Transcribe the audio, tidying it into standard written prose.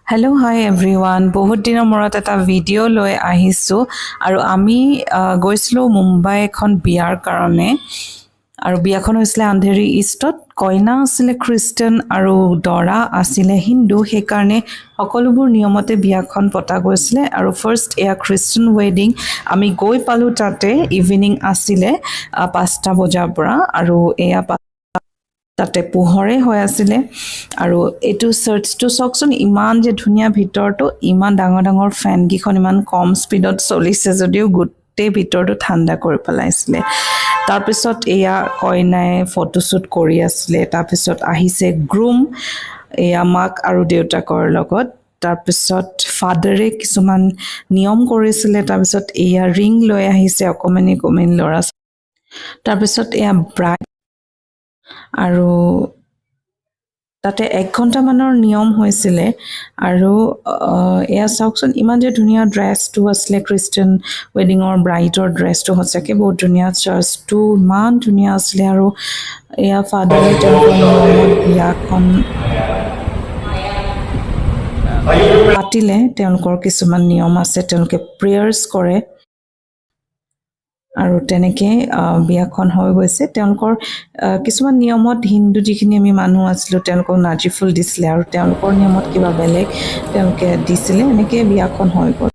hello' হাই everyone বহুত দিনৰ মূৰত এটা ভিডিঅ' লৈ আহিছোঁ আৰু আমি গৈছিলোঁ মুম্বাই এখন বিয়াৰ কাৰণে আৰু বিয়াখন হৈছিলে আন্ধেৰী ইষ্টত কইনা আছিলে খ্ৰীষ্টান আৰু দৰা আছিলে হিন্দু সেইকাৰণে সকলোবোৰ নিয়মতে বিয়াখন পতা গৈছিলে আৰু ফাৰ্ষ্ট এয়া খ্ৰীষ্টান ৱেডিং আমি গৈ পালোঁ তাতে ইভিনিং আছিলে 5টা বজাৰ পৰা আৰু এয়া তাতে পোহৰে হৈ আছিলে আৰু এইটো চাৰ্চটো চাওকচোন ইমান যে ধুনীয়া ভিতৰটো ইমান ডাঙৰ ডাঙৰ ফেনকেইখন ইমান কম স্পীডত চলিছে যদিও গোটেই ভিতৰটো ঠাণ্ডা কৰি পেলাইছিলে তাৰপিছত এয়া কইনাই ফটোশ্বুট কৰি আছিলে তাৰপিছত আহিছে গ্ৰুম এয়া মাক আৰু দেউতাকৰ লগত তাৰপিছত ফাদাৰে কিছুমান নিয়ম কৰিছিলে তাৰপিছত এয়া ৰিং লৈ আহিছে অকণমানি ল'ৰা তাৰপিছত এয়া ব্ৰাইড আৰু তাতে 1 ঘণ্টামানৰ নিয়ম হৈছিলে আৰু এয়া চাওকচোন ইমান যে ধুনীয়া ড্ৰেছটো আছিলে খ্ৰীষ্টান ৱেডিঙৰ ব্ৰাইডৰ ড্ৰেছটো সঁচাকৈ বহুত ধুনীয়া চাৰ্চটো ইমান ধুনীয়া আছিলে আৰু এয়া ফাদাৰে তেওঁলোকৰ নিয়মত বিয়াখন পাতিলে তেওঁলোকৰ কিছুমান নিয়ম আছে তেওঁলোকে প্ৰেয়াৰ্ছ কৰে আৰু তেনেকৈ বিয়াখন হৈ গৈছে তেওঁলোকৰ কিছুমান নিয়মত হিন্দু যিখিনি আমি মানুহ আছিলোঁ তেওঁলোকক নাৰ্জী ফুল দিছিলে আৰু তেওঁলোকৰ নিয়মত কিবা বেলেগ তেওঁলোকে দিছিলে এনেকৈ বিয়াখন হৈ গ'ল